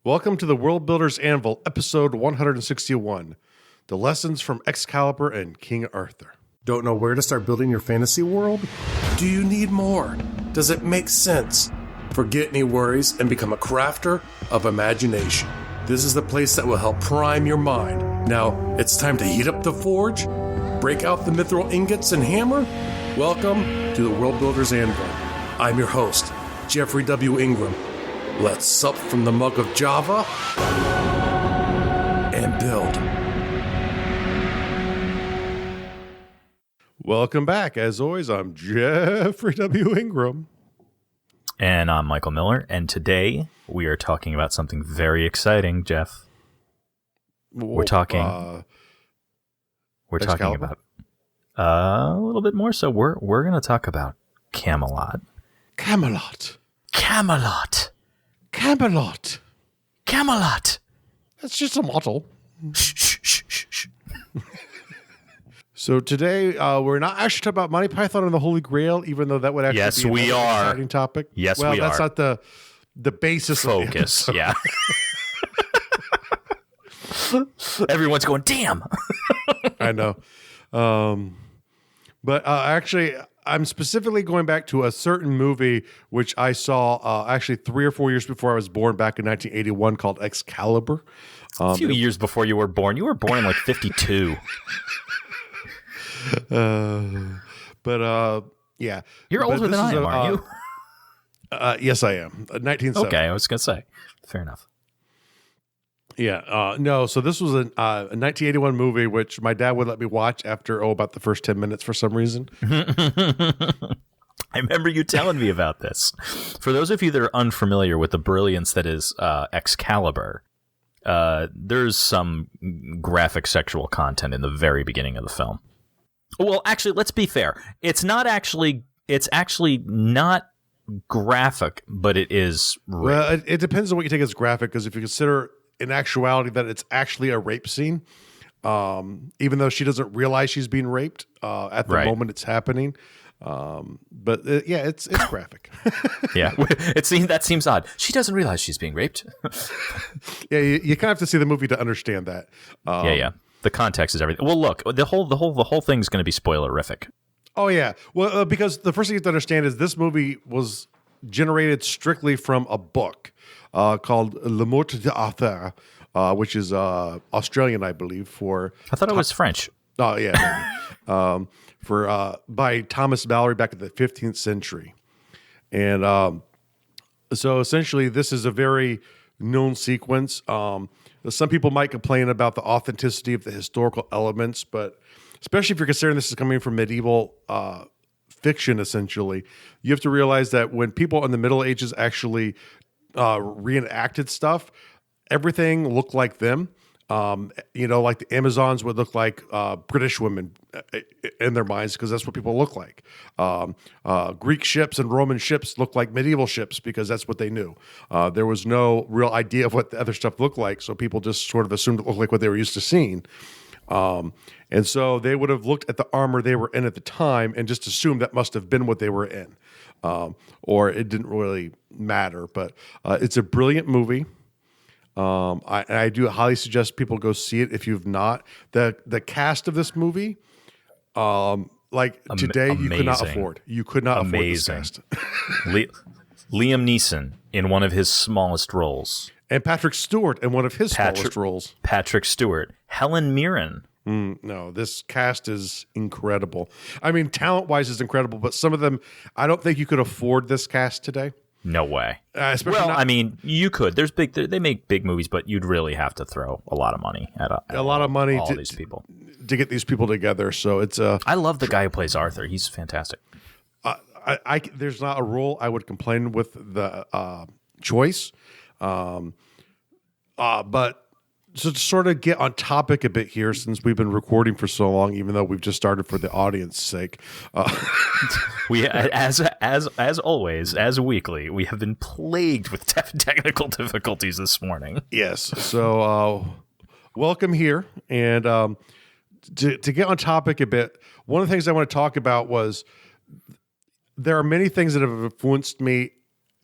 Welcome to the World Builder's Anvil, episode 161, The Lessons from Excalibur and King Arthur. Don't know where to start building your fantasy world? Do you need more? Does it make sense? Forget any worries and become a crafter of imagination. This is the place that will help prime your mind. Now, it's time to heat up the forge, break out the mithril ingots and hammer. Welcome to the World Builder's Anvil. I'm your host, Jeffrey W. Ingram. Let's sup from the mug of Java and build. Welcome back. As always, I'm Jeffrey W. Ingram. And I'm Michael Miller. And today we are talking about something very exciting, Jeff. We're talking about a little bit more. So we're going to talk about Camelot. Camelot. Camelot. Camelot. Camelot. That's just a model. Shh, shh, shh, shh. So today we're not actually talking about Monty Python and the Holy Grail, even though that would actually be an exciting topic. Yes, well, we are. Well, that's not the basis focus. Of the yeah. Everyone's going, damn. I know. But actually, I'm specifically going back to a certain movie which I saw actually 3 or 4 years before I was born, back in 1981, called Excalibur. A few years before you were born. You were born in like 52. Yeah. You're older than I am, aren't you? Yes, I am. 1970. Okay, I was going to say. Fair enough. Yeah. No, so this was a 1981 movie, which my dad would let me watch after, about the first 10 minutes for some reason. I remember you telling me about this. For those of you that are unfamiliar with the brilliance that is Excalibur, there's some graphic sexual content in the very beginning of the film. Well, actually, let's be fair. It's actually not graphic, but it is rape. Well, it depends on what you take as graphic, because if you consider in actuality that it's actually a rape scene, even though she doesn't realize she's being raped at the moment it's happening. But it's graphic. Yeah, that seems odd. She doesn't realize she's being raped. Yeah, you kind of have to see the movie to understand that. Yeah. The context is everything. Well, look, the whole thing's going to be spoilerific. Oh yeah, well, because the first thing you have to understand is this movie was generated strictly from a book called Le Mort d'Arthur, which is Australian, I believe. I thought it was French. Oh yeah, by Thomas Mallory back in the 15th century, and so essentially this is a very known sequence. Some people might complain about the authenticity of the historical elements, but especially if you're considering this is coming from medieval fiction, essentially, you have to realize that when people in the Middle Ages actually reenacted stuff, everything looked like them. Like the Amazons would look like British women in their minds, because that's what people look like. Greek ships and Roman ships looked like medieval ships because that's what they knew. There was no real idea of what the other stuff looked like, so people just sort of assumed it looked like what they were used to seeing. And so they would have looked at the armor they were in at the time and just assumed that must have been what they were in, or it didn't really matter. But it's a brilliant movie. I do highly suggest people go see it if you've not. The cast of this movie, today, you could not afford. You could not afford this cast. Liam Neeson in one of his smallest roles. And Patrick Stewart in one of his smallest roles. Patrick Stewart. Helen Mirren. No, this cast is incredible. I mean, talent-wise is incredible, but some of them, I don't think you could afford this cast today. No way. You could. They make big movies, but you'd really have to throw a lot of money at all these people to get these people together. So it's I love the guy who plays Arthur. He's fantastic. There's not a role I would complain with the choice, but so to sort of get on topic a bit here, since we've been recording for so long, even though we've just started for the audience's sake, we as always, as weekly, we have been plagued with technical difficulties this morning. Yes, so welcome here, and to get on topic a bit, one of the things I want to talk about was there are many things that have influenced me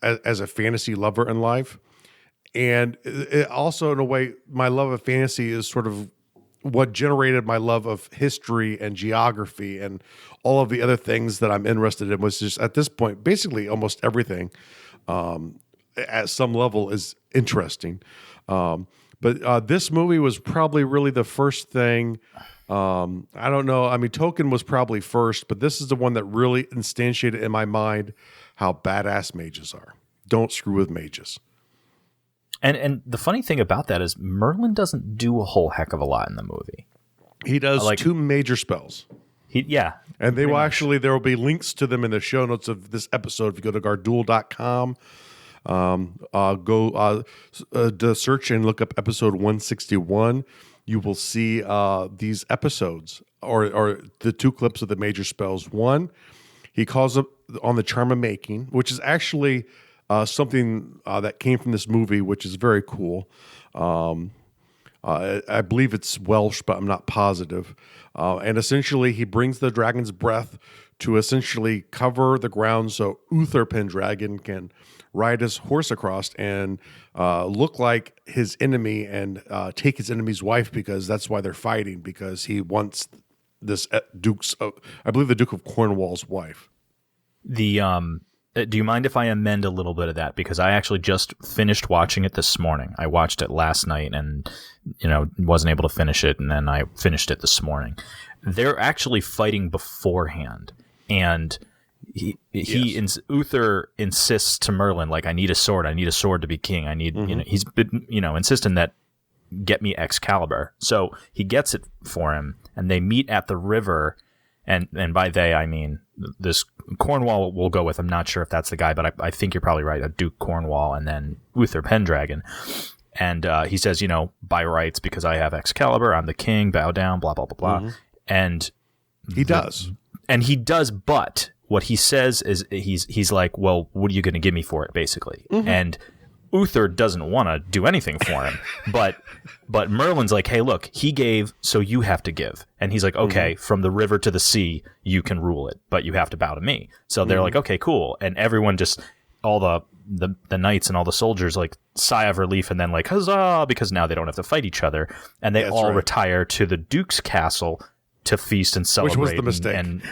as a fantasy lover in life. And it also, in a way, my love of fantasy is sort of what generated my love of history and geography and all of the other things that I'm interested in. Was just at this point, basically almost everything at some level is interesting. But this movie was probably really the first thing. I don't know. I mean, Tolkien was probably first, but this is the one that really instantiated in my mind how badass mages are. Don't screw with mages. And the funny thing about that is Merlin doesn't do a whole heck of a lot in the movie. He does two major spells. And they will actually, there will be links to them in the show notes of this episode. If you go to garduel.com, go to search and look up episode 161. You will see these episodes or the two clips of the major spells. One, he calls up on the charm of making, which is actually something that came from this movie, which is very cool. I believe it's Welsh, but I'm not positive. And essentially, he brings the dragon's breath to essentially cover the ground so Uther Pendragon can ride his horse across and look like his enemy and take his enemy's wife, because that's why they're fighting, because he wants this I believe the Duke of Cornwall's wife. Do you mind if I amend a little bit of that? Because I actually just finished watching it this morning. I watched it last night and, wasn't able to finish it. And then I finished it this morning. They're actually fighting beforehand. And Uther insists to Merlin, like, I need a sword to be king. I need, he's been, insisting that get me Excalibur. So he gets it for him and they meet at the river. And by they, I mean, this Cornwall we'll go with. I'm not sure if that's the guy, but I think you're probably right. A Duke Cornwall and then Uther Pendragon. And he says, by rights, because I have Excalibur, I'm the king, bow down, blah, blah, blah, blah. Mm-hmm. And he does. And he does, but what he says is he's like, well, what are you going to give me for it, basically? Mm-hmm. And Uther doesn't want to do anything for him, but Merlin's like, hey, look, he gave, so you have to give. And he's like, okay, from the river to the sea, you can rule it, but you have to bow to me. So they're like, okay, cool. And everyone just, all the knights and all the soldiers like sigh of relief and then like, huzzah, because now they don't have to fight each other. And they all retire to the Duke's castle to feast and celebrate. Which was the mistake.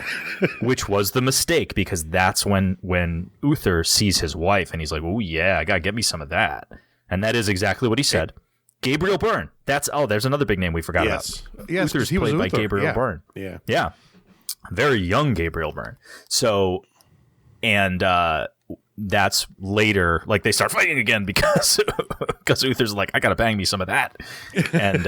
Which was the mistake, because that's when Uther sees his wife and he's like, oh yeah, I gotta get me some of that. And that is exactly what he said. Gabriel Byrne. There's another big name we forgot about. Yes, Uther's played by Gabriel Byrne. Yeah. Very young Gabriel Byrne. So, and that's later, like they start fighting again because Uther's like, I gotta bang me some of that. And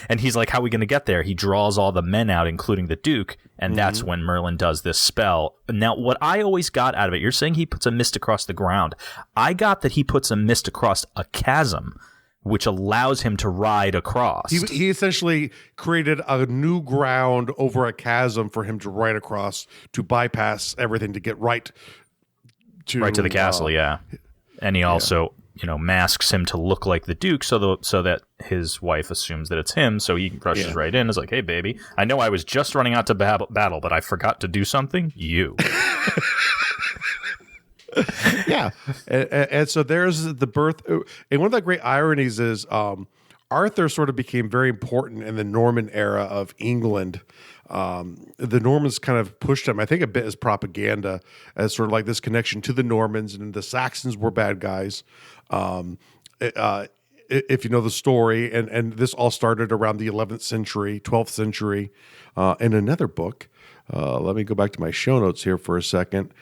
and he's like, how are we gonna get there? He draws all the men out, including the Duke, and that's when Merlin does this spell. Now, what I always got out of it, you're saying he puts a mist across the ground. I got that he puts a mist across a chasm, which allows him to ride across. He essentially created a new ground over a chasm for him to ride across, to bypass everything, to get right to the castle, yeah. And he also, masks him to look like the Duke so that his wife assumes that it's him, so he rushes right in. Is like, hey, baby, I know I was just running out to battle, but I forgot to do something. You. Yeah. And so there's the birth. And one of the great ironies is Arthur sort of became very important in the Norman era of England. The Normans kind of pushed him, I think, a bit as propaganda, as sort of like this connection to the Normans, and the Saxons were bad guys. If you know the story, and this all started around the 11th century, 12th century. In another book, let me go back to my show notes here for a second.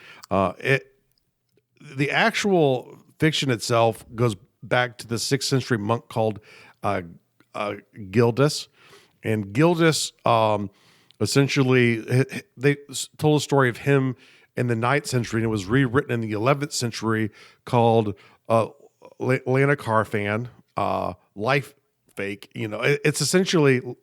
The actual fiction itself goes back to the 6th century monk called Gildas. And Gildas, essentially, they told a story of him in the 9th century, and it was rewritten in the 11th century called Lanacarfan, Life Fake. It's essentially,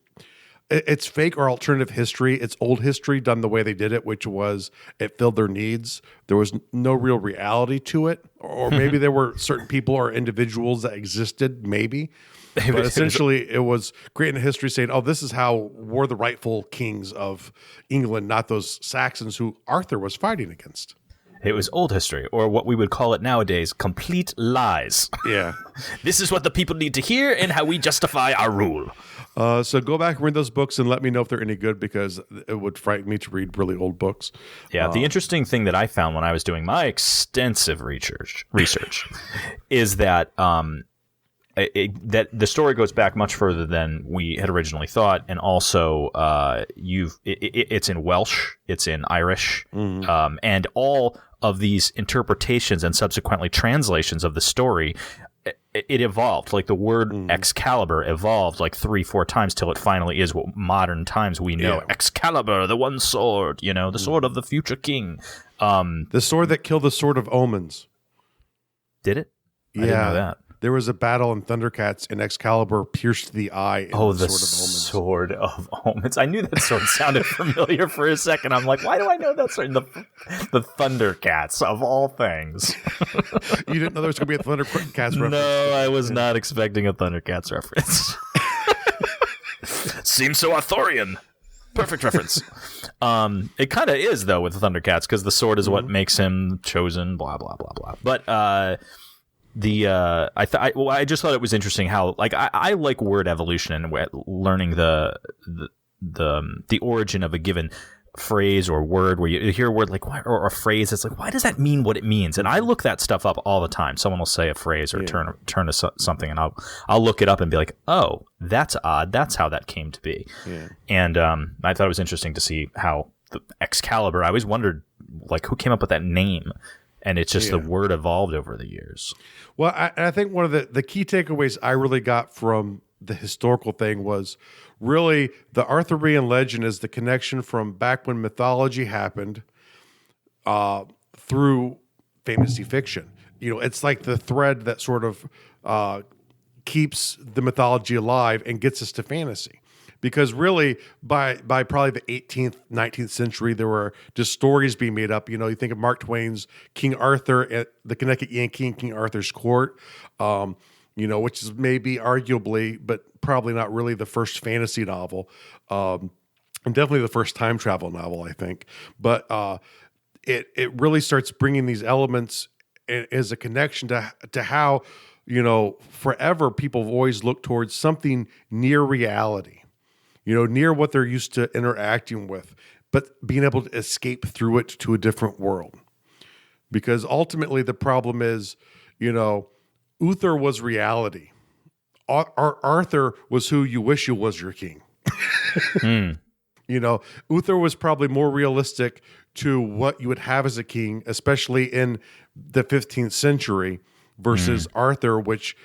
it's fake or alternative history. It's old history done the way they did it, which was it filled their needs. There was no real reality to it, or maybe there were certain people or individuals that existed, maybe. But essentially, it was creating a history saying, oh, this is how we're the rightful kings of England, not those Saxons who Arthur was fighting against. It was old history, or what we would call it nowadays, complete lies. Yeah. This is what the people need to hear and how we justify our rule. So go back and read those books and let me know if they're any good, because it would frighten me to read really old books. Yeah, the interesting thing that I found when I was doing my extensive research is that that the story goes back much further than we had originally thought, and also it's in Welsh, it's in Irish, and all of these interpretations and subsequently translations of the story. It evolved. Like the word Excalibur evolved like 3-4 times till it finally is what modern times we know. Yeah. Excalibur, the one sword, the sword of the future king. The sword that killed the Sword of Omens. Did it? I didn't know that. There was a battle in Thundercats, and Excalibur pierced the eye in the Sword of Omens. I knew that sword sounded familiar for a second. I'm like, why do I know that sword? The Thundercats, of all things. You didn't know there was going to be a Thundercats reference? No, I was not expecting a Thundercats reference. Seems so Arthurian. Perfect reference. It kind of is, though, with the Thundercats, because the sword is what makes him chosen, blah, blah, blah, blah. But I just thought it was interesting how, like, I like word evolution and learning the origin of a given phrase or word, where you hear a word like or a phrase, it's like, why does that mean what it means? And I look that stuff up all the time. Someone will say a phrase or turn to something, and I'll look it up and be like, oh, that's odd. That's how that came to be. Yeah. And I thought it was interesting to see how the Excalibur. I always wondered, like, who came up with that name. And it's just the word evolved over the years. Well, I think one of the key takeaways I really got from the historical thing was really the Arthurian legend is the connection from back when mythology happened through fantasy fiction. It's like the thread that sort of keeps the mythology alive and gets us to fantasy. Because really, by probably the 18th, 19th century, there were just stories being made up. You think of Mark Twain's King Arthur at the Connecticut Yankee in King Arthur's Court, which is maybe arguably, but probably not really the first fantasy novel, and definitely the first time travel novel, I think. But it really starts bringing these elements as a connection to how, forever people have always looked towards something near reality. Near what they're used to interacting with, but being able to escape through it to a different world. Because ultimately the problem is, Uther was reality. Arthur was who you wish you was your king. Uther was probably more realistic to what you would have as a king, especially in the 15th century, versus Arthur, which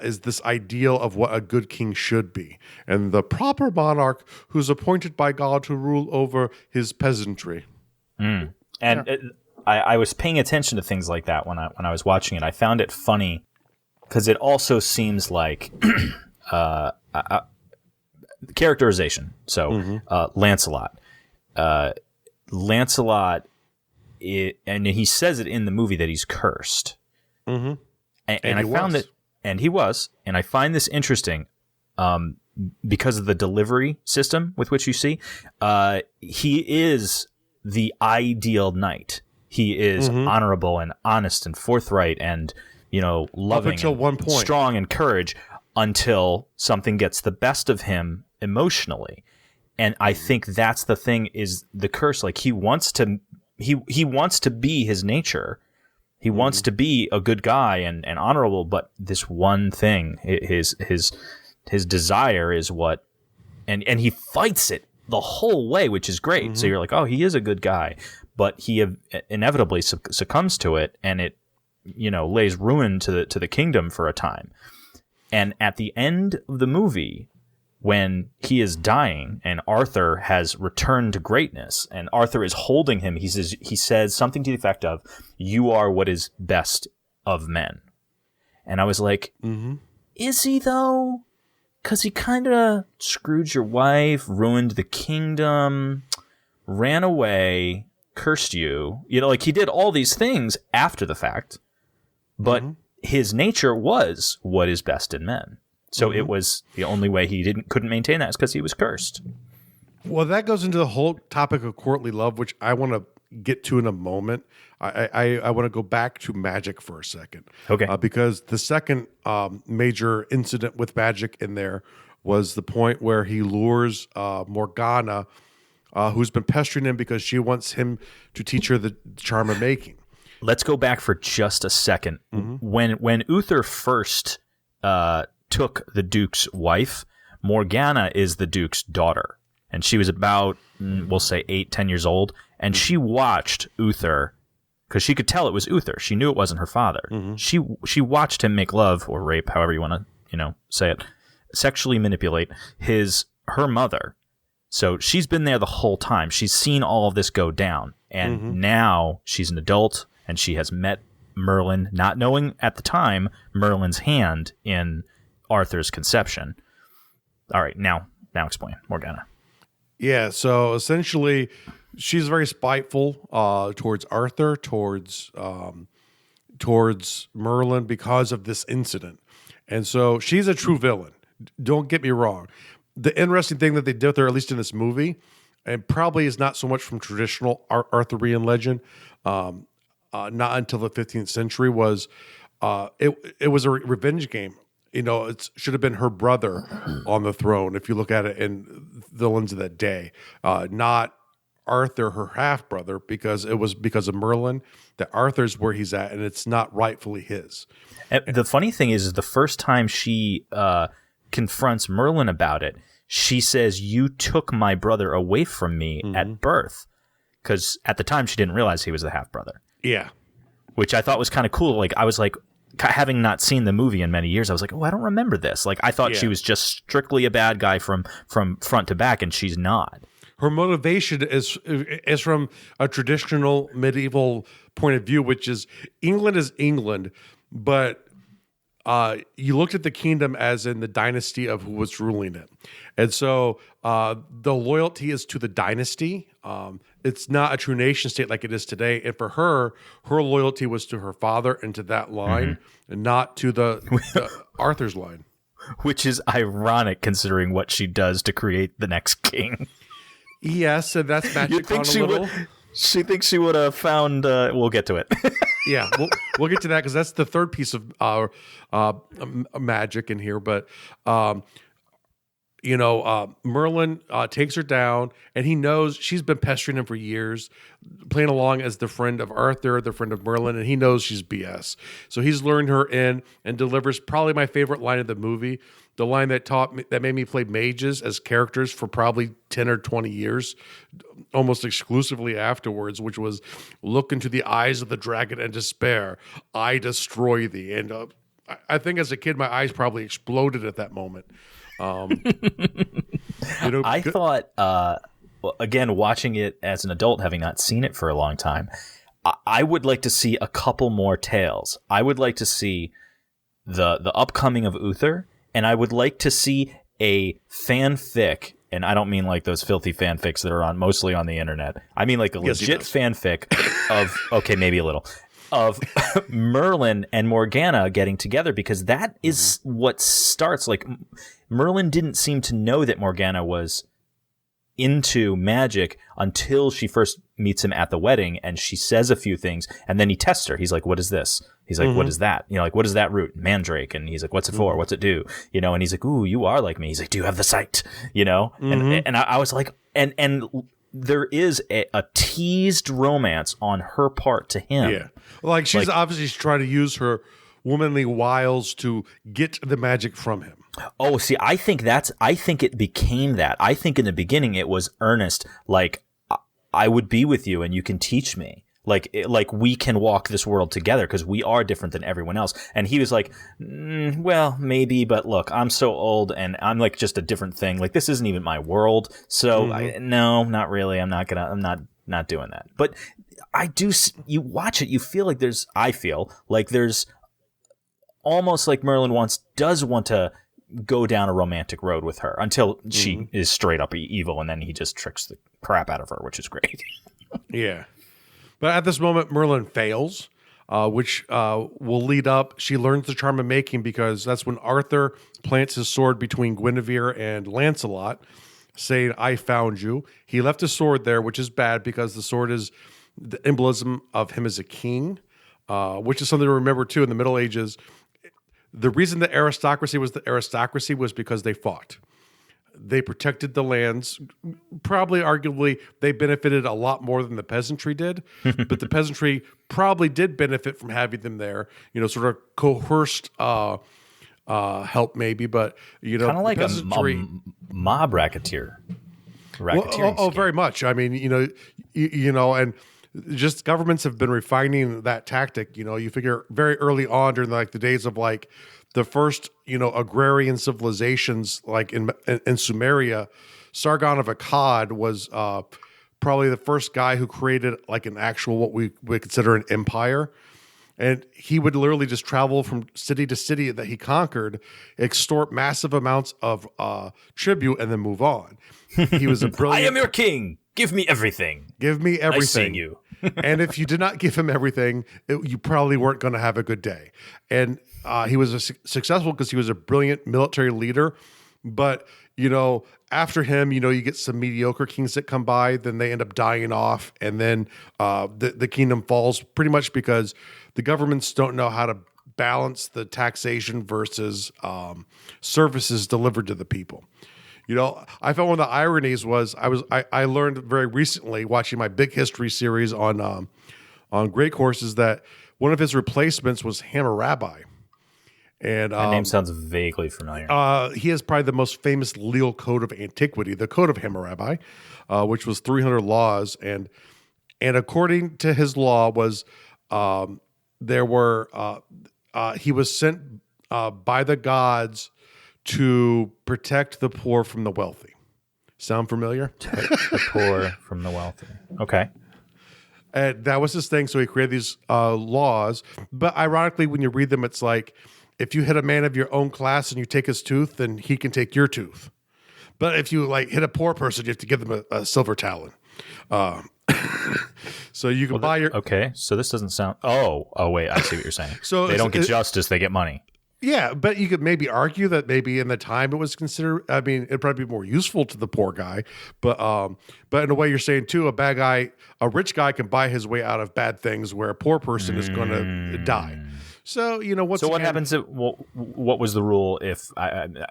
is this ideal of what a good king should be, and the proper monarch who's appointed by God to rule over his peasantry. And I was paying attention to things like that when I was watching it. I found it funny because it also seems like characterization. So Lancelot, and he says it in the movie that he's cursed. And I found that. And he was, and I find this interesting because of the delivery system with which you see. He is the ideal knight. He is honorable and honest and forthright and, loving, until one point, strong and courage, until something gets the best of him emotionally. And I think that's the thing, is the curse. Like, he wants to be his nature. He wants to be a good guy and honorable, but this one thing, his desire is what, and he fights it the whole way, which is great. So you're like, oh, he is a good guy, but he inevitably succumbs to it, and it, lays ruin to the kingdom for a time. And at the end of the movie, when he is dying and Arthur has returned to greatness and Arthur is holding him, he says something to the effect of, "You are what is best of men." And I was like, is he though? Because he kind of screwed your wife, ruined the kingdom, ran away, cursed you. Like, he did all these things after the fact, but his nature was what is best in men. So it was the only way he couldn't maintain that is because he was cursed. Well, that goes into the whole topic of courtly love, which I want to get to in a moment. I want to go back to magic for a second. Okay. Because the second major incident with magic in there was the point where he lures Morgana, who's been pestering him because she wants him to teach her the charm of making. Let's go back for just a second. When Uther first took the Duke's wife, Morgana is the Duke's daughter. And she was about, we'll say, 10 years old. And she watched Uther, because she could tell it was Uther. She knew it wasn't her father. She watched him make love, or rape, however you want to say it, sexually manipulate her mother. So she's been there the whole time. She's seen all of this go down. And now she's an adult, and she has met Merlin, not knowing at the time Merlin's hand in Arthur's conception. All right, now explain, Morgana. Yeah, so essentially, she's very spiteful towards Arthur, towards Merlin because of this incident. And so she's a true villain. Don't get me wrong. The interesting thing that they did there, at least in this movie, and probably is not so much from traditional Arthurian legend, not until the 15th century, was it was a revenge game. It should have been her brother on the throne, if you look at it in the lens of that day, not Arthur, her half-brother, because it was because of Merlin that Arthur's where he's at, and it's not rightfully his. The funny thing is the first time she confronts Merlin about it, she says, "You took my brother away from me at birth," because at the time she didn't realize he was the half-brother. Yeah. Which I thought was kind of cool. Like, I was like, having not seen the movie in many years, I was like, oh, I don't remember this. Like, I thought she was just strictly a bad guy from front to back, and she's not. Her motivation is from a traditional medieval point of view, which is England, but you looked at the kingdom as in the dynasty of who was ruling it. And so the loyalty is to the dynasty. It's not a true nation state like it is today. And for her loyalty was to her father and to that line, and not to the Arthur's line. Which is ironic considering what she does to create the next king. Yes, and that's magic on a little. She thinks she would have found. We'll get to it. Yeah, we'll get to that because that's the third piece of magic in here. But Merlin takes her down, and he knows she's been pestering him for years, playing along as the friend of Arthur, the friend of Merlin, and he knows she's BS. So he's luring her in and delivers probably my favorite line of the movie, the line that made me play mages as characters for probably 10 or 20 years, almost exclusively afterwards, which was, "Look into the eyes of the dragon and despair. I destroy thee." And I think as a kid, my eyes probably exploded at that moment. I thought, again, watching it as an adult, having not seen it for a long time, I would like to see a couple more tales. I would like to see the upcoming of Uther, and I would like to see a fanfic, and I don't mean like those filthy fanfics that are mostly on the internet. I mean like a legit fanfic of, okay, maybe a little, of Merlin and Morgana getting together, because that is what starts. Like, Merlin didn't seem to know that Morgana was into magic until she first meets him at the wedding, and she says a few things, and then he tests her. He's like, "What is this?" He's like, "What is that?" Like, "What is that root?" "Mandrake." And he's like, "What's it for? What's it do?" And he's like, "Ooh, you are like me." He's like, "Do you have the sight?" And I was like, and there is a teased romance on her part to him. Yeah. Like, she's obviously trying to use her womanly wiles to get the magic from him. Oh, see, I think it became that. I think in the beginning it was earnest, like, I would be with you and you can teach me. Like we can walk this world together because we are different than everyone else. And he was like, well, maybe, but look, I'm so old and I'm like just a different thing. Like, this isn't even my world. So no, not really. I'm not doing that. But I do, you watch it, you feel like I feel like there's almost like Merlin does want to go down a romantic road with her until she is straight up evil, and then he just tricks the crap out of her, which is great. Yeah. But at this moment, Merlin fails, which will lead up. She learns the charm of making because that's when Arthur plants his sword between Guinevere and Lancelot, saying, "I found you." He left his sword there, which is bad because the sword is the emblem of him as a king, which is something to remember too. In the Middle Ages, the reason the aristocracy was because they fought. They protected the lands. Probably, arguably, they benefited a lot more than the peasantry did. But the peasantry probably did benefit from having them there. Sort of coerced help, maybe. But kind of like a mob racketeer. Very much. I mean, and just governments have been refining that tactic. You figure very early on during the days of the first, agrarian civilizations, like in Sumeria, Sargon of Akkad was probably the first guy who created an actual what we would consider an empire. And he would literally just travel from city to city that he conquered, extort massive amounts of tribute, and then move on. He was a brilliant. I am your king. Give me everything. Give me everything. Nice seeing you. And if you did not give him everything, you probably weren't going to have a good day. And he was successful because he was a brilliant military leader. But, after him, you get some mediocre kings that come by, then they end up dying off. And then the kingdom falls pretty much because the governments don't know how to balance the taxation versus services delivered to the people. I found one of the ironies was I learned very recently watching my big history series on Great Courses that one of his replacements was Hammurabi. And that name sounds vaguely familiar. He has probably the most famous legal code of antiquity, the Code of Hammurabi, which was 300 laws. And according to his law was he was sent by the gods to protect the poor from the wealthy. Sound familiar? Protect the poor from the wealthy. Okay. And that was his thing. So he created these laws. But ironically, when you read them, it's like, if you hit a man of your own class and you take his tooth, then he can take your tooth. But if you hit a poor person, you have to give them a silver talon. So you can buy your. Okay. So this doesn't sound. Oh, wait. I see what you're saying. So they don't get justice; they get money. Yeah, but you could maybe argue that maybe in the time it was considered. I mean, it'd probably be more useful to the poor guy. But in a way, you're saying too, a rich guy can buy his way out of bad things, where a poor person is going to die. So what happens? What was the rule if?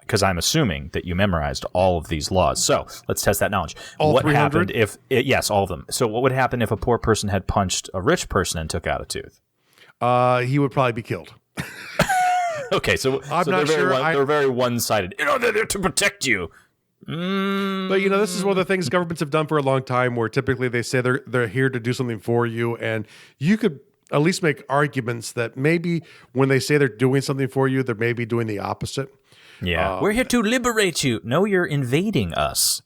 Because I'm assuming that you memorized all of these laws. So let's test that knowledge. All what 300? happened if? Yes, all of them. So what would happen if a poor person had punched a rich person and took out a tooth? He would probably be killed. Okay, so I'm not sure. They're very one-sided. They're there to protect you. But this is one of the things governments have done for a long time, where typically they say they're here to do something for you, and you could at least make arguments that maybe when they say they're doing something for you, they're maybe doing the opposite. Yeah, we're here to liberate you. No, you're invading us.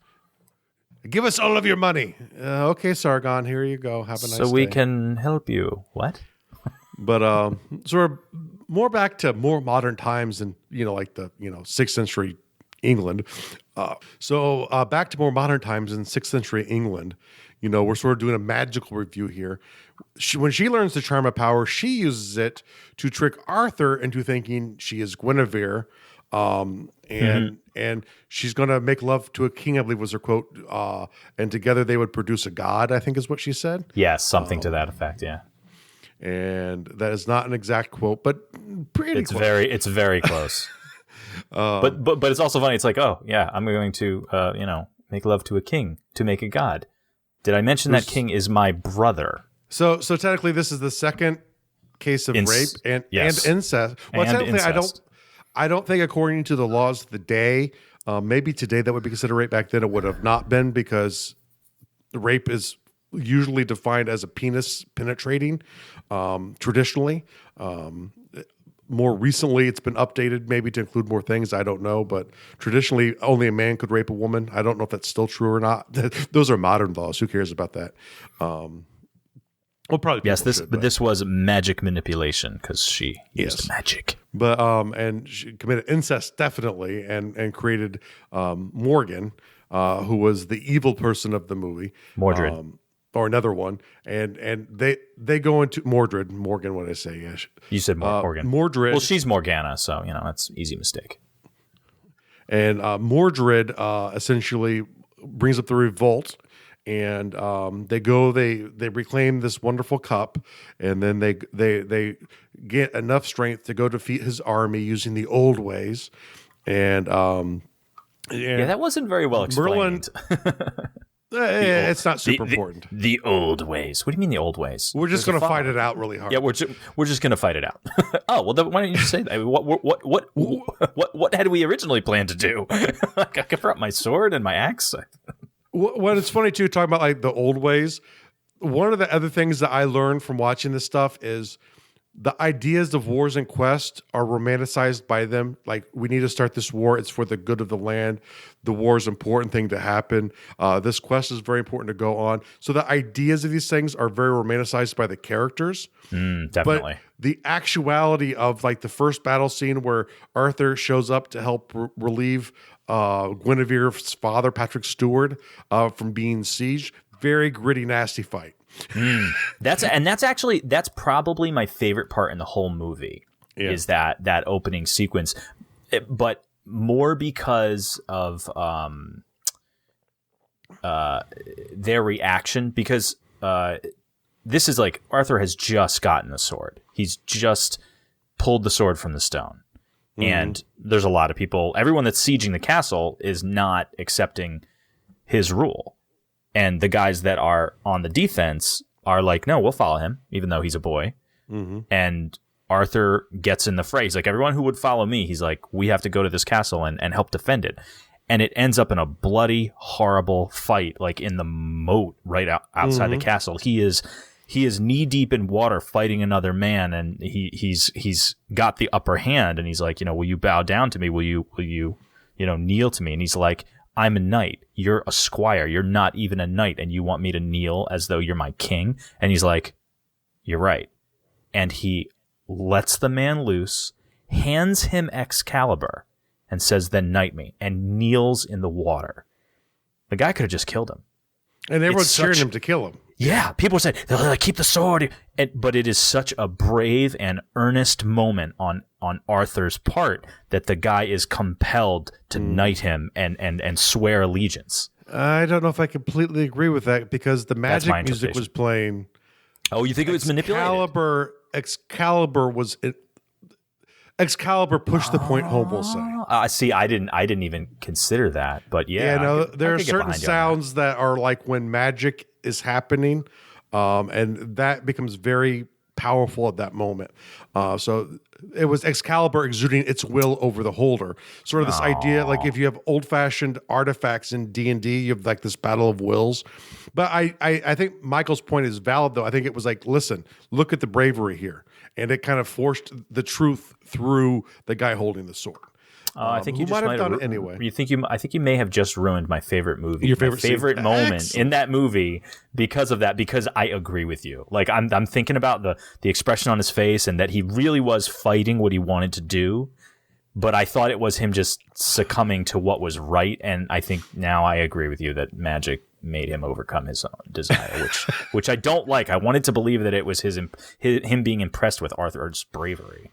Give us all of your money. Okay, Sargon, here you go. Have a nice day. So we can help you. What? But sort of more back to more modern times and the 6th century England. So back to more modern times in 6th century England, we're sort of doing a magical review here. When she learns the charm of power, she uses it to trick Arthur into thinking she is Guinevere, and she's going to make love to a king, I believe was her quote, and together they would produce a god, I think is what she said. Yeah, something to that effect, yeah. And that is not an exact quote, but pretty close. It's very close. But it's also funny. It's like, oh yeah, I'm going to make love to a king to make a god. Did I mention that king is my brother? So technically, this is the second case of rape and incest. Well, and technically, incest. I don't think according to the laws of the day, maybe today that would be considered rape. Back then, it would have not been, because rape is usually defined as a penis penetrating, traditionally. More recently, it's been updated maybe to include more things. I don't know, but traditionally, only a man could rape a woman. I don't know if that's still true or not. Those are modern laws. Who cares about that? Well, probably yes. This was magic manipulation because she used magic. But and she committed incest definitely, and created Morgan, who was the evil person of the movie. Mordred. Or another one, and they go into Morgan. What did I say? Yeah, you said Morgan. Mordred. Well, she's Morgana, so that's an easy mistake. And Mordred essentially brings up the revolt, and they reclaim this wonderful cup, and then they get enough strength to go defeat his army using the old ways, and that wasn't very well explained. It's not super important. The old ways. What do you mean the old ways? We're just going to fight it out really hard. Yeah, we're just going to fight it out. Oh well, then why don't you say that? I mean, what had we originally planned to do? I could brought my sword and my axe. What it's funny too, talking about like the old ways. One of the other things that I learned from watching this stuff is the ideas of wars and quests are romanticized by them. Like, we need to start this war. It's for the good of the land. The war is an important thing to happen. This quest is very important to go on. So the ideas of these things are very romanticized by the characters. Definitely. But the actuality of like the first battle scene where Arthur shows up to help relieve Guinevere's father, Patrick Stewart, from being sieged, very gritty, nasty fight. That's probably my favorite part in the whole movie. Is that opening sequence, but more because of their reaction, because this is like Arthur has just gotten the sword. He's just pulled the sword from the stone. And there's a lot of people, everyone that's sieging the castle is not accepting his rule. And the guys that are on the defense are like, no, we'll follow him, even though he's a boy. And Arthur gets in the fray. He's like, everyone who would follow me, he's like, we have to go to this castle and help defend it. And it ends up in a bloody, horrible fight, like in the moat right outside the castle. He is knee deep in water fighting another man, and he's got the upper hand. And he's like, will you bow down to me? Will you kneel to me? And he's like, I'm a knight. You're a squire. You're not even a knight, and you want me to kneel as though you're my king? And he's like, you're right. And he lets the man loose, hands him Excalibur, and says, then knight me, and kneels in the water. The guy could have just killed him. And everyone's cheering him to kill him. Yeah, people say, keep the sword. But it is such a brave and earnest moment on Arthur's part that the guy is compelled to knight him and swear allegiance. I don't know if I completely agree with that, because the magic music was playing. Oh, you think it was manipulated? Excalibur pushed the point home, we'll say. See, I didn't even consider that, but there are certain sounds that are like when magic is happening, and that becomes very powerful at that moment. So it was Excalibur exuding its will over the holder. Sort of this idea, like if you have old-fashioned artifacts in D&D, you have like this battle of wills. But I think Michael's point is valid, though. I think it was like, listen, look at the bravery here. And it kind of forced the truth through the guy holding the sword. I think you might have done it anyway. I think you may have just ruined my favorite movie. Your favorite moment in that movie because of that. Because I agree with you. Like I'm thinking about the expression on his face, and that he really was fighting what he wanted to do. But I thought it was him just succumbing to what was right. And I think now I agree with you that magic made him overcome his own desire, which I don't like. I wanted to believe that it was him being impressed with Arthur's bravery.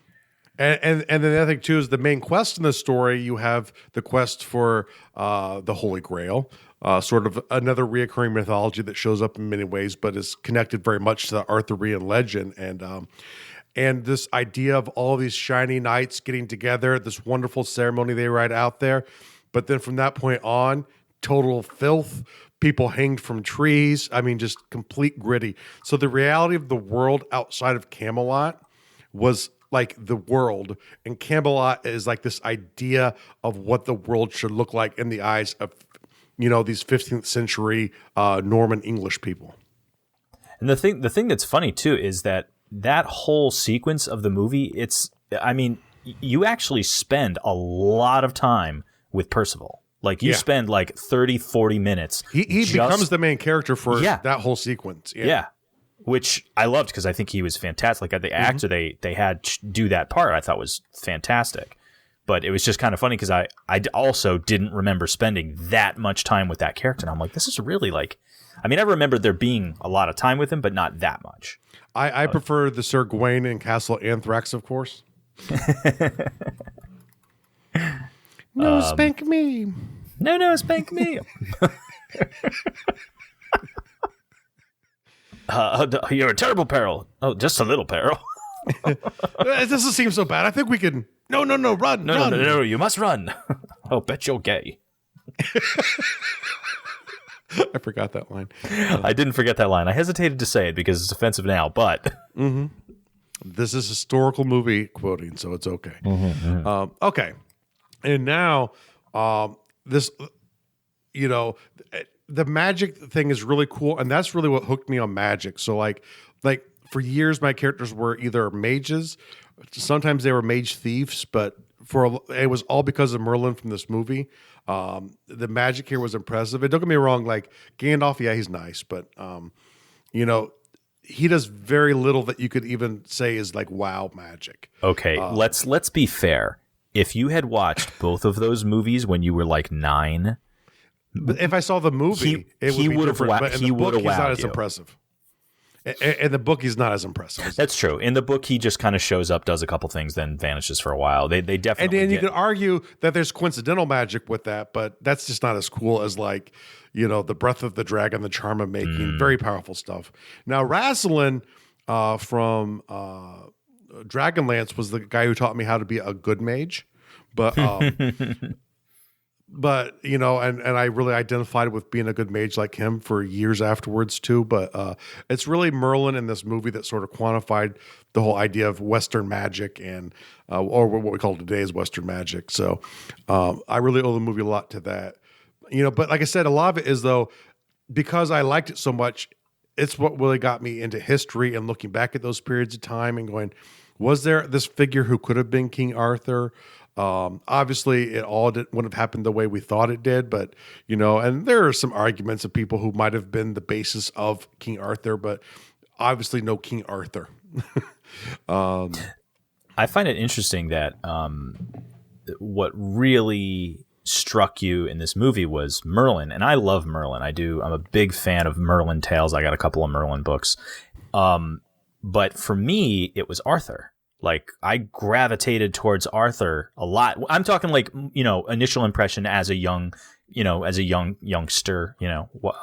And then the other thing too is the main quest in the story. You have the quest for the Holy Grail, sort of another reoccurring mythology that shows up in many ways, but is connected very much to the Arthurian legend. And this idea of all these shiny knights getting together, this wonderful ceremony they write out there. But then from that point on, total filth, people hanged from trees. I mean, just complete gritty. So the reality of the world outside of Camelot was like the world, and Camelot is like this idea of what the world should look like in the eyes of, these 15th century Norman English people. And the thing that's funny too is that whole sequence of the movie, you actually spend a lot of time with Percival. Like you spend like 30, 40 minutes. He becomes the main character for that whole sequence. Yeah. Which I loved, because I think he was fantastic. Like the actor they had do that part, I thought was fantastic. But it was just kind of funny because I also didn't remember spending that much time with that character. And I'm like, this is really like, I remember there being a lot of time with him, but not that much. I prefer the Sir Gawain in Castle Anthrax, of course. No, spank me. No, spank me. You're a terrible peril. Oh, just a little peril. It doesn't seem so bad. I think we can. No, run. No, you must run. Oh, bet you're gay. I forgot that line. I didn't forget that line. I hesitated to say it because it's offensive now, but this is historical movie quoting, so it's okay. Okay, and now this, the magic thing is really cool, and that's really what hooked me on magic. So like for years, my characters were either mages, sometimes they were mage thieves, but it was all because of Merlin from this movie. The magic here was impressive. And don't get me wrong, like Gandalf, yeah, he's nice, but he does very little that you could even say is like wow magic. Okay, let's be fair. If you had watched both of those movies when you were like 9, but if I saw the movie, he would have. But in the book, he's not as impressive. In the book, he's not as impressive. That's true. In the book, he just kind of shows up, does a couple things, then vanishes for a while. They definitely. And then you could argue that there's coincidental magic with that, but that's just not as cool as like, the breath of the dragon, the charm of making, very powerful stuff. Now, Rassilon from Dragonlance was the guy who taught me how to be a good mage, but. But, and I really identified with being a good mage like him for years afterwards too. But it's really Merlin in this movie that sort of quantified the whole idea of Western magic and or what we call today is Western magic. So I really owe the movie a lot to that. But like I said, a lot of it is though, because I liked it so much, it's what really got me into history and looking back at those periods of time and going, was there this figure who could have been King Arthur? Obviously it all wouldn't have happened the way we thought it did, but and there are some arguments of people who might have been the basis of King Arthur, but obviously no King Arthur. I find it interesting that what really struck you in this movie was Merlin, and I love Merlin. I'm a big fan of Merlin tales. I got a couple of Merlin books. But for me, it was Arthur. Like I gravitated towards Arthur a lot. I'm talking like, initial impression as a youngster,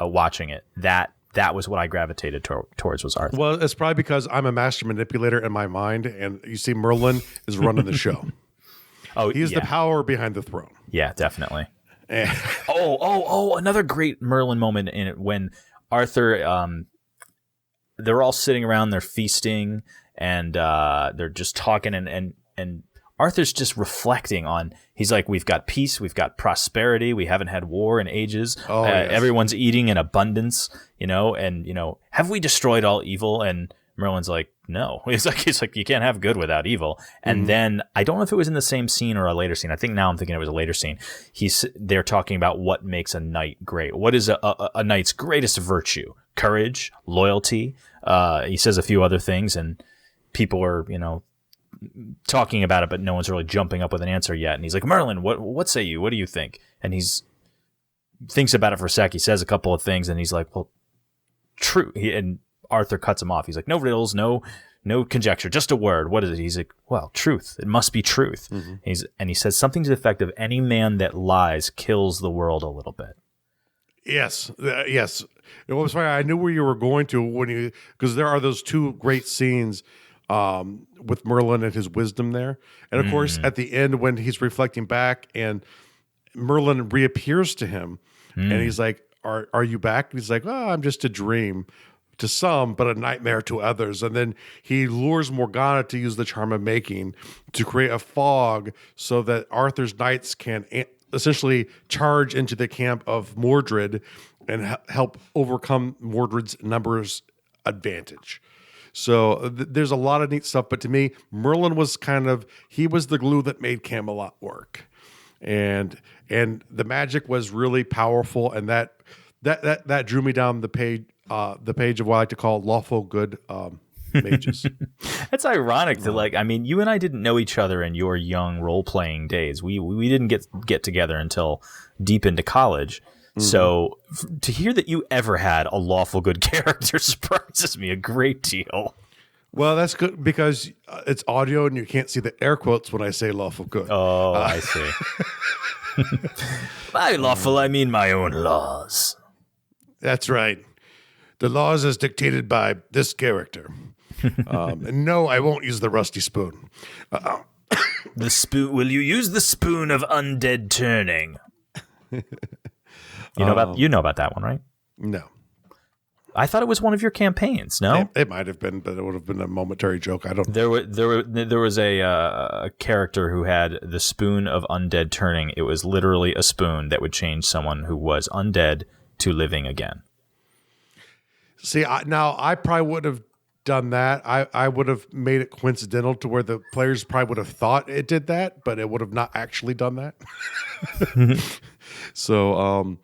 watching it. That was what I gravitated towards was Arthur. Well, it's probably because I'm a master manipulator in my mind, and you see, Merlin is running the show. He's the power behind the throne. Yeah, definitely. Another great Merlin moment in it when Arthur, they're all sitting around, they're feasting. And they're just talking, and Arthur's just reflecting on. He's like, "We've got peace, we've got prosperity, we haven't had war in ages. Yes. Everyone's eating in abundance, and have we destroyed all evil?" And Merlin's like, "No." He's like, "You can't have good without evil." And then I don't know if it was in the same scene or a later scene. I think now I'm thinking it was a later scene. They're talking about what makes a knight great. What is a knight's greatest virtue? Courage, loyalty. He says a few other things, and people are, talking about it, but no one's really jumping up with an answer yet. And he's like, "Merlin, what say you? What do you think?" And he's thinks about it for a sec. He says a couple of things, and he's like, "Well, true." And Arthur cuts him off. He's like, "No riddles, no conjecture, just a word. What is it?" He's like, "Well, truth. It must be truth." And he says something to the effect of, "Any man that lies kills the world a little bit." Yes. Yes. It was funny. I knew where you were going to because there are those two great scenes with Merlin and his wisdom there. And of course, at the end when he's reflecting back and Merlin reappears to him and he's like, are you back? And he's like, "Oh, I'm just a dream to some, but a nightmare to others." And then he lures Morgana to use the charm of making to create a fog so that Arthur's knights can essentially charge into the camp of Mordred and help overcome Mordred's numbers advantage. So there's a lot of neat stuff, but to me, Merlin was he was the glue that made Camelot work, and the magic was really powerful, and that drew me down the page of what I like to call lawful good mages. That's ironic that you and I didn't know each other in your young role playing days. We didn't get together until deep into college. So to hear that you ever had a lawful good character surprises me a great deal. Well, that's good because it's audio and you can't see the air quotes when I say lawful good. Oh, I see. By lawful, I mean my own laws. That's right. the laws as dictated by this character. And no, I won't use the rusty spoon. The spoon. Will you use the spoon of undead turning? You know about that one, right? No. I thought it was one of your campaigns. No, it might have been, but it would have been a momentary joke. I don't. There was a character who had the spoon of undead turning. It was literally a spoon that would change someone who was undead to living again. See, I probably wouldn't have done that. I would have made it coincidental to where the players probably would have thought it did that, but it would have not actually done that. So,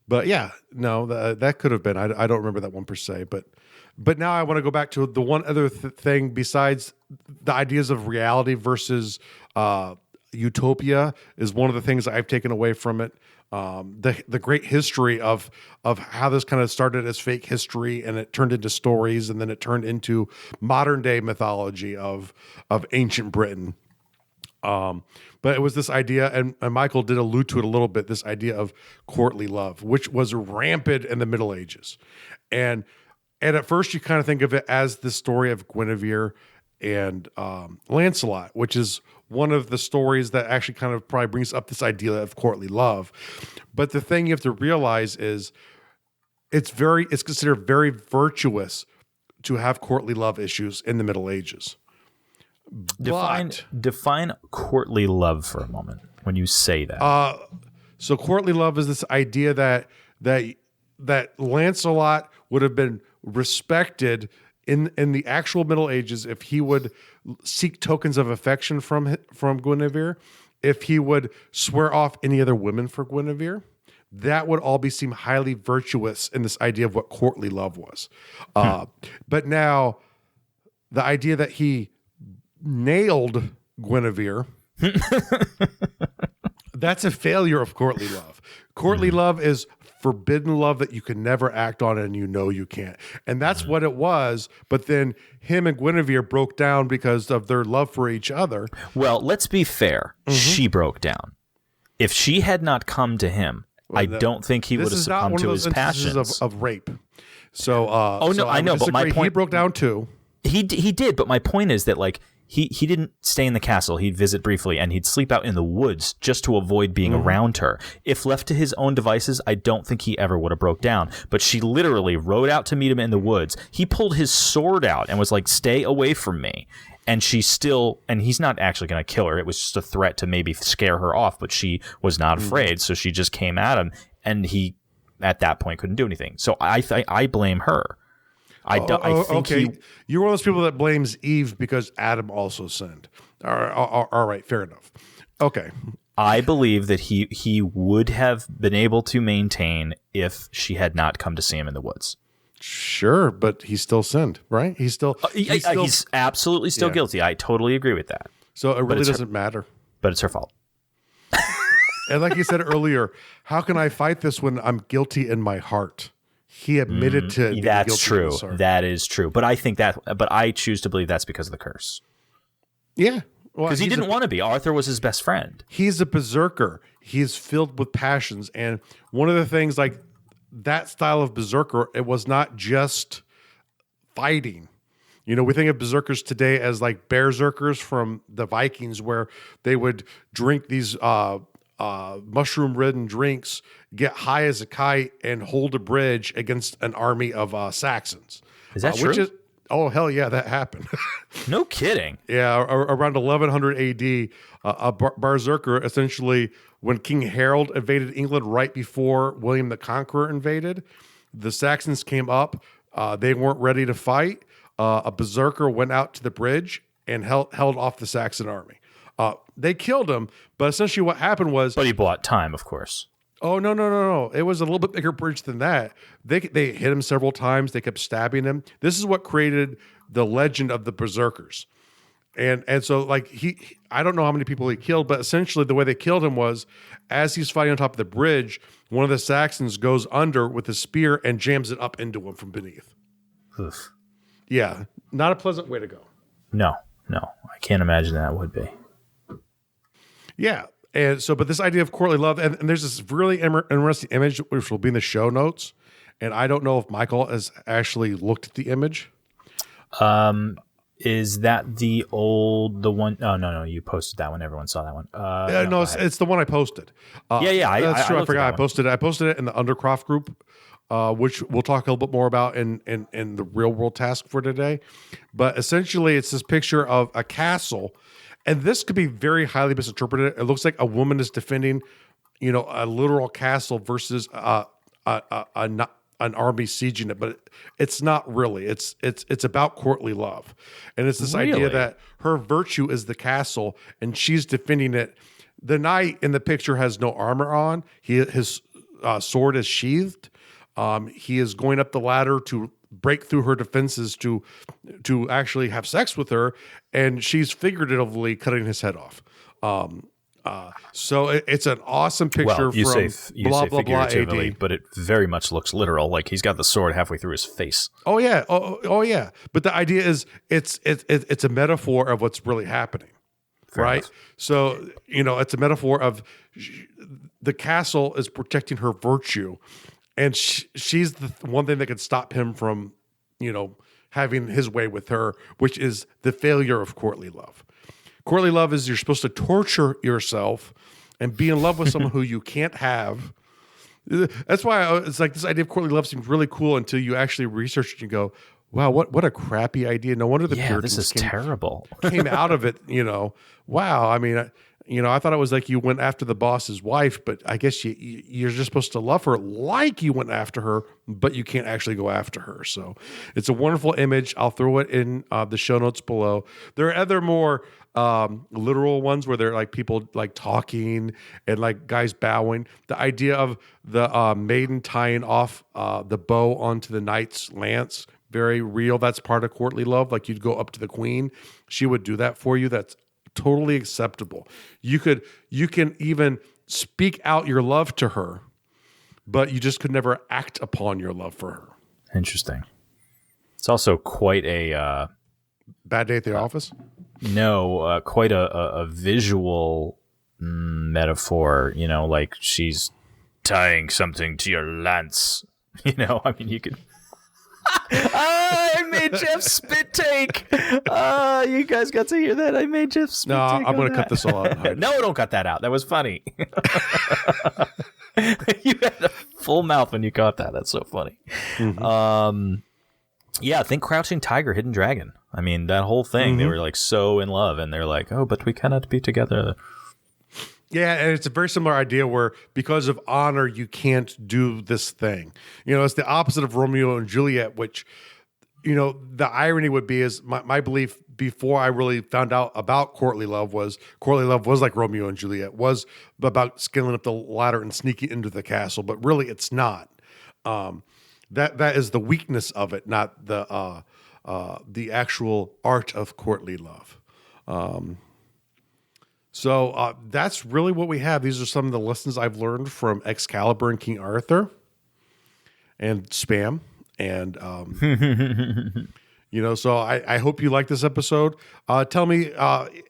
but yeah, no, that could have been. I don't remember that one per se, but now I want to go back to the one other thing besides the ideas of reality versus utopia is one of the things I've taken away from it. The great history of how this kind of started as fake history and it turned into stories and then it turned into modern day mythology of ancient Britain. But it was this idea, and Michael did allude to it a little bit, this idea of courtly love, which was rampant in the Middle Ages. And at first you kind of think of it as the story of Guinevere and Lancelot, which is one of the stories that actually kind of probably brings up this idea of courtly love. But the thing you have to realize is it's considered very virtuous to have courtly love issues in the Middle Ages. Define courtly love for a moment when you say that. So courtly love is this idea that Lancelot would have been respected in the actual Middle Ages if he would seek tokens of affection from Guinevere, if he would swear off any other women for Guinevere. That would all seem highly virtuous in this idea of what courtly love was. But now the idea that he nailed Guinevere, that's a failure of courtly love. Courtly love is forbidden love that you can never act on and you can't. And that's what it was. But then him and Guinevere broke down because of their love for each other. Well, let's be fair. She broke down. If she had not come to him, I don't think he would have succumbed to his passions. Of rape. So, I know, but my point, he broke down too. He did, but my point is that like he didn't stay in the castle. He'd visit briefly, and he'd sleep out in the woods just to avoid being around her. If left to his own devices, I don't think he ever would have broke down. But she literally rode out to meet him in the woods. He pulled his sword out and was like, "Stay away from me." And and he's not actually going to kill her. It was just a threat to maybe scare her off, but she was not afraid. So she just came at him, and he, at that point, couldn't do anything. So I blame her. I think you're one of those people that blames Eve because Adam also sinned. All right, fair enough. Okay. I believe that he would have been able to maintain if she had not come to see him in the woods. Sure, but he still sinned, right? He's absolutely still guilty. I totally agree with that. So it really doesn't matter. But it's her fault. And like you said earlier, how can I fight this when I'm guilty in my heart? He admitted to being that's true. In his that is true. But I choose to believe that's because of the curse. Yeah. Because he didn't want to be. Arthur was his best friend. He's a berserker. He's filled with passions. And one of the things, like that style of berserker, it was not just fighting. You know, we think of berserkers today as like berserkers from the Vikings, where they would drink these mushroom-ridden drinks, get high as a kite, and hold a bridge against an army of Saxons. Is that true? Oh, hell yeah, that happened. No kidding. Yeah, around 1100 AD, a berserker, essentially, when King Harold invaded England right before William the Conqueror invaded, the Saxons came up. They weren't ready to fight. A berserker went out to the bridge and held off the Saxon army. They killed him, but essentially what happened was... But he bought time, of course. Oh, no. It was a little bit bigger bridge than that. They hit him several times. They kept stabbing him. This is what created the legend of the berserkers. And so, like, I don't know how many people he killed, but essentially the way they killed him was, as he's fighting on top of the bridge, one of the Saxons goes under with a spear and jams it up into him from beneath. Oof. Yeah, not a pleasant way to go. No. I can't imagine that would be. Yeah. And so, but this idea of courtly love, and there's this really interesting image, which will be in the show notes. and I don't know if Michael has actually looked at the image. Is that the one? Oh, no, you posted that one. Everyone saw that one. No, it's the one I posted. Yeah. That's true. I forgot. I posted I posted it in the Undercroft group, which we'll talk a little bit more about in the real world task for today. But essentially, it's this picture of a castle, and this could be very highly misinterpreted. It looks like a woman is defending, a literal castle versus an army sieging it, but it's not really. It's about courtly love, and it's this idea that her virtue is the castle, and she's defending it. The knight in the picture has no armor on. His sword is sheathed. He is going up the ladder to break through her defenses to actually have sex with her, and she's figuratively cutting his head off. So it's an awesome picture you from say blah blah blah AD, but it very much looks literal. Like he's got the sword halfway through his face. Oh yeah, oh yeah. But the idea is it's a metaphor of what's really happening, right? Enough. So it's a metaphor of the castle is protecting her virtue, and she's the one thing that can stop him from having his way with her, which is the failure of courtly love. Courtly love is you're supposed to torture yourself and be in love with someone who you can't have. That's why it's like this idea of courtly love seems really cool until you actually research it and go, wow, what a crappy idea. No wonder the Puritans this is terrible. came out of it, Wow. I mean, I thought it was like you went after the boss's wife, but I guess you're just supposed to love her like you went after her, but you can't actually go after her. So it's a wonderful image. I'll throw it in the show notes below. There are other more literal ones where they're like people like talking and like guys bowing. The idea of the maiden tying off the bow onto the knight's lance, very real. That's part of courtly love. Like you'd go up to the queen, she would do that for you. That's totally acceptable. You can even speak out your love to her, but you just could never act upon your love for her. Interesting. It's also quite a bad day at the office. No, quite a visual metaphor. Like she's tying something to your lance. I mean, you could. I made Jeff spit take. You guys got to hear that. I made Jeff spit take. No, I'm going to cut this all out. No, don't cut that out. That was funny. You had a full mouth when you caught that. That's so funny. Mm-hmm. Yeah, think Crouching Tiger, Hidden Dragon. I mean, that whole thing, mm-hmm. They were like so in love, and they're like, oh, but we cannot be together. Yeah, and it's a very similar idea where because of honor, you can't do this thing. It's the opposite of Romeo and Juliet, which, the irony would be is my belief before I really found out about courtly love was like Romeo and Juliet, was about scaling up the ladder and sneaking into the castle, but really it's not. That is the weakness of it, not the actual art of courtly love. So that's really what we have. These are some of the lessons I've learned from Excalibur and King Arthur and Spam. And, so I hope you like this episode. Tell me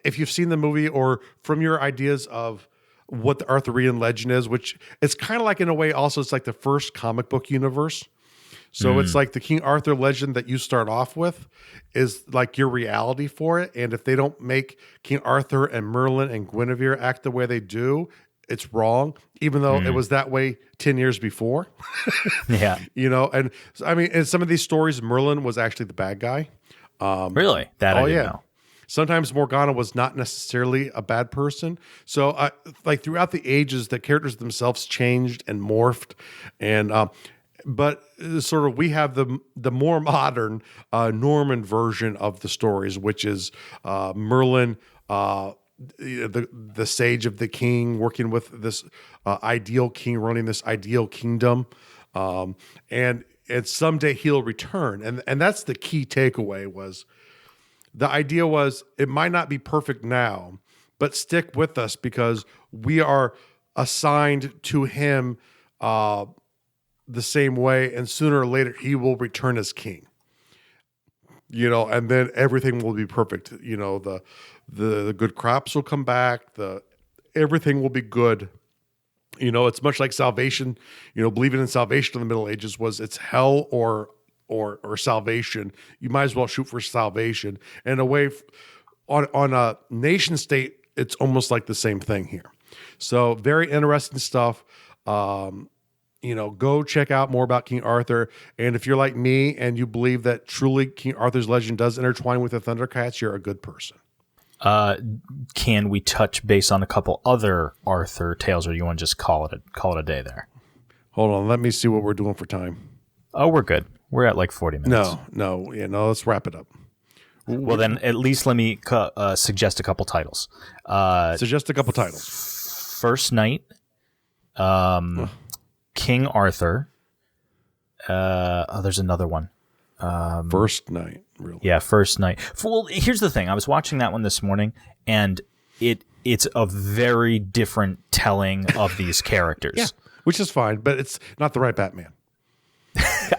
if you've seen the movie or from your ideas of what the Arthurian legend is, which it's kind of like in a way also it's like the first comic book universe. So it's like the King Arthur legend that you start off with is like your reality for it. And if they don't make King Arthur and Merlin and Guinevere act the way they do, it's wrong, even though it was that way 10 years before. Yeah. And I mean, in some of these stories, Merlin was actually the bad guy. Really? That I didn't know. Sometimes Morgana was not necessarily a bad person. So like throughout the ages, the characters themselves changed and morphed. And, but sort of we have the more modern Norman version of the stories, which is Merlin, the sage of the king, working with this ideal king, running this ideal kingdom, and someday he'll return. And that's the key takeaway was the idea was it might not be perfect now, but stick with us because we are assigned to him the same way, and sooner or later he will return as king. And then everything will be perfect. The good crops will come back. Everything will be good. It's much like salvation. Believing in salvation in the Middle Ages was it's hell or salvation. You might as well shoot for salvation. And on a nation state, it's almost like the same thing here. So very interesting stuff. Go check out more about King Arthur. And if you're like me and you believe that truly King Arthur's legend does intertwine with the Thundercats, you're a good person. Can we touch base on a couple other Arthur tales, or you want to just call it a day there? Hold on, let me see what we're doing for time. Oh, we're good. We're at like 40 minutes. No, let's wrap it up. Well, then at least let me suggest a couple titles. First Night, King Arthur. There's another one. First Night, really? Yeah, First Night. Well, here's the thing. I was watching that one this morning, and it's a very different telling of these characters. Yeah, which is fine, but it's not the right Batman.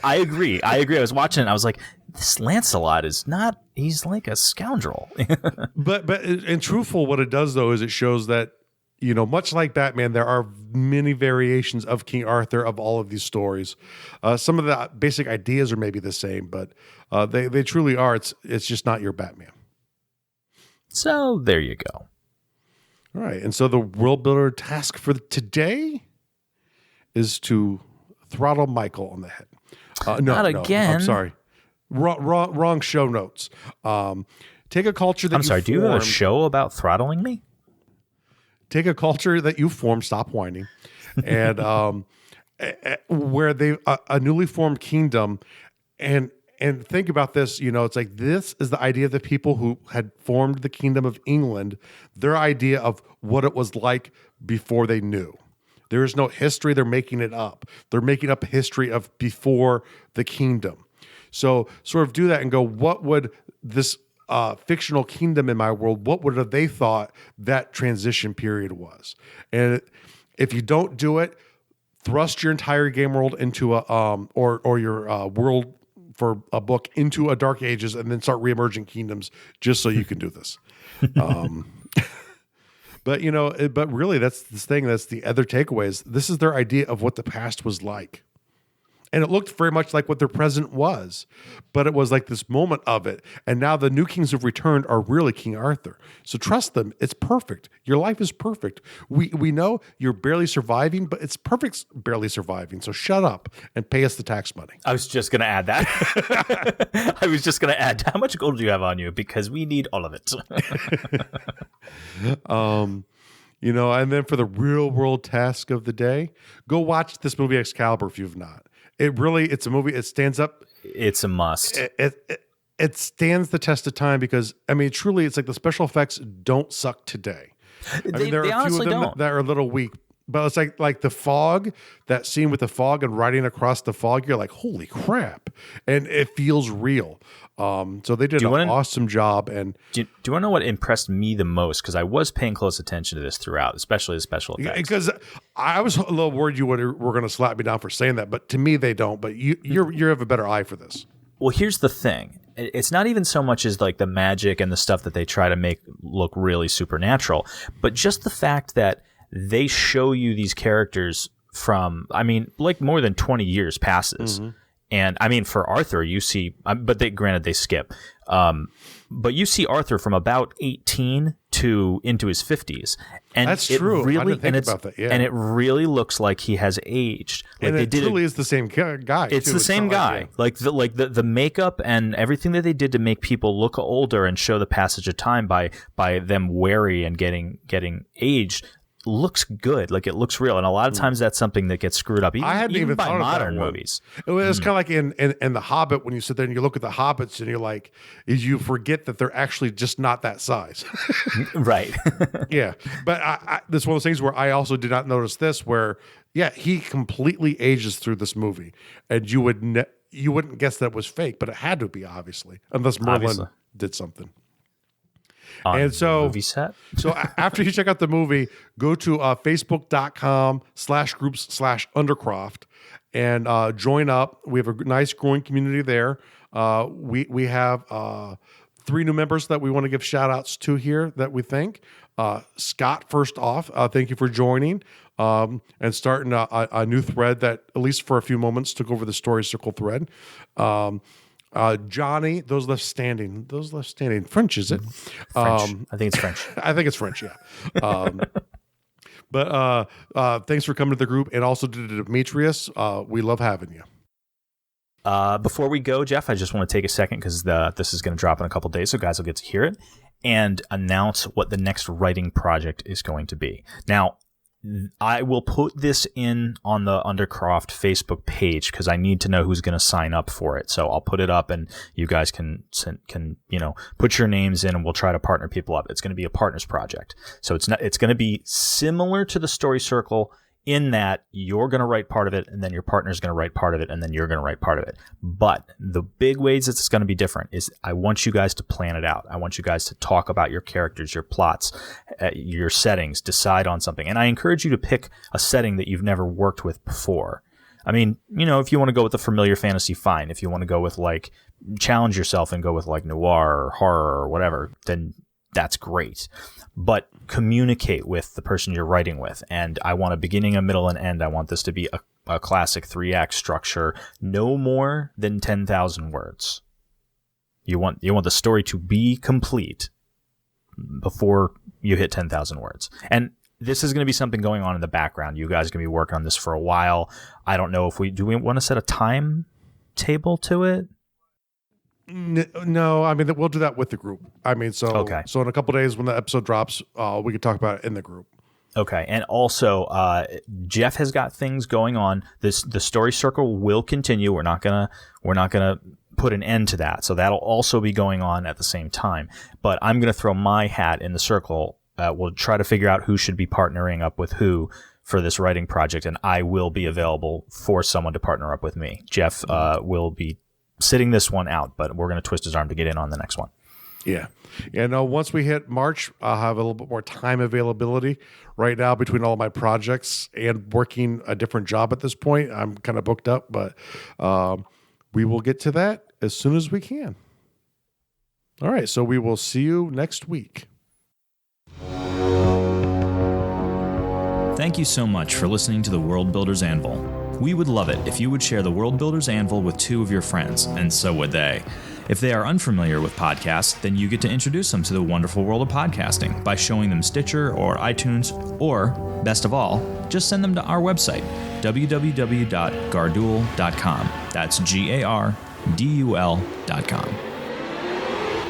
I agree. I was watching it, and I was like, this Lancelot is not, he's like a scoundrel. but in truthful, what it does, though, is it shows that, much like Batman, there are many variations of King Arthur of all of these stories. Some of the basic ideas are maybe the same, but they truly are. It's just not your Batman. So there you go. All right. And so the world builder task for today is to throttle Michael on the head. Not again. I'm sorry. Wrong show notes. Take a culture that I'm sorry, do you have a show about throttling me? Take a culture that you formed, stop whining, and where they a newly formed kingdom, and think about this. It's like this is the idea of the people who had formed the kingdom of England, their idea of what it was like before they knew. There is no history. They're making it up. They're making up a history of before the kingdom. So sort of do that and go, what would this fictional kingdom in my world, what would have they thought that transition period was? And if you don't do it, thrust your entire game world into a or your world for a book into a Dark Ages, and then start reemerging kingdoms just so you can do this. But really, that's this thing. That's the other takeaways. This is their idea of what the past was like. And it looked very much like what their present was, but it was like this moment of it. And now the new kings who've returned are really King Arthur. So trust them. It's perfect. Your life is perfect. We know you're barely surviving, but it's perfect barely surviving. So shut up and pay us the tax money. I was just going to add that. I was just going to add, how much gold do you have on you? Because we need all of it. And then for the real world task of the day, go watch this movie Excalibur if you've not. It's a movie. It stands up. It's a must. It stands the test of time because, truly, it's like the special effects don't suck today. There are a few of them that are a little weak, but it's like the fog, that scene with the fog and riding across the fog. You're like, holy crap. And it feels real. So they did an awesome job. And do you want to know what impressed me the most? Because I was paying close attention to this throughout, especially the special effects. Because I was a little worried you were going to slap me down for saying that, but to me they don't. But you have a better eye for this. Well, here's the thing. It's not even so much as like the magic and the stuff that they try to make look really supernatural, but just the fact that they show you these characters from, like more than 20 years passes. Mm-hmm. And for Arthur, you see, but they skip. But you see Arthur from about 18 to into his 50s, and that's true. I didn't think about that. Yeah. And it really looks like he has aged. Like and it truly is the same guy. It's the same guy. Like the makeup and everything that they did to make people look older and show the passage of time by them wary and getting aged. Looks good, like it looks real, and a lot of times that's something that gets screwed up. I hadn't even by thought modern of that movies. It was kind of like in The Hobbit, when you sit there and you look at the hobbits and you're like, you forget that they're actually just not that size, right? Yeah, but this is one of those things where I also did not notice this. Where he completely ages through this movie, and you wouldn't guess that was fake, but it had to be, obviously, unless Merlin did something. And so, movie set. So after you check out the movie, go to facebook.com/groups/undercroft and join up. We have a nice growing community there. We have 3 new members that we want to give shout outs to here that we thank. Scott, first off, thank you for joining and starting a new thread that, at least for a few moments, took over the Story Circle thread. Johnny, those left standing. French, is it? French. I think it's French. I think it's French, yeah. But thanks for coming to the group, and also to Demetrius. We love having you. Before we go, Jeff, I just want to take a second because this is going to drop in a couple days, so guys will get to hear it, and announce what the next writing project is going to be. Now, I will put this in on the Undercroft Facebook page because I need to know who's going to sign up for it. So I'll put it up, and you guys can put your names in, and we'll try to partner people up. It's going to be a partners project, so it's going to be similar to the Story Circle in that you're going to write part of it, and then your partner's going to write part of it, and then you're going to write part of it. But the big ways it's going to be different is I want you guys to plan it out. I want you guys to talk about your characters, your plots, your settings, decide on something. And I encourage you to pick a setting that you've never worked with before. I mean, if you want to go with a familiar fantasy, fine. If you want to go with challenge yourself and go with noir or horror or whatever, then that's great. But communicate with the person you're writing with. And I want a beginning, a middle, and end. I want this to be a classic 3-act structure, no more than 10,000 words. You want the story to be complete before you hit 10,000 words. And this is going to be something going on in the background. You guys are going to be working on this for a while. I don't know if we want to set a timetable to it? No, I mean, we'll do that with the group. I mean, so in a couple of days when the episode drops, we can talk about it in the group. Okay, and also Jeff has got things going on. The Story Circle will continue. We're not gonna put an end to that. So that'll also be going on at the same time. But I'm gonna throw my hat in the circle. We'll try to figure out who should be partnering up with who for this writing project, and I will be available for someone to partner up with me. Jeff will be sitting this one out, but we're going to twist his arm to get in on the next one. Yeah. And once we hit March, I'll have a little bit more time availability. Right now, between all of my projects and working a different job at this point, I'm kind of booked up, but we will get to that as soon as we can. All right. So we will see you next week. Thank you so much for listening to the World Builder's Anvil. We would love it if you would share the World Builder's Anvil with 2 of your friends, and so would they. If they are unfamiliar with podcasts, then you get to introduce them to the wonderful world of podcasting by showing them Stitcher or iTunes, or, best of all, just send them to our website, www.gardul.com. That's GARDUL.com.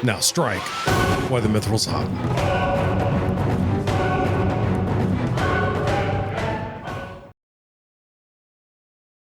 Now strike while the mithril's hot.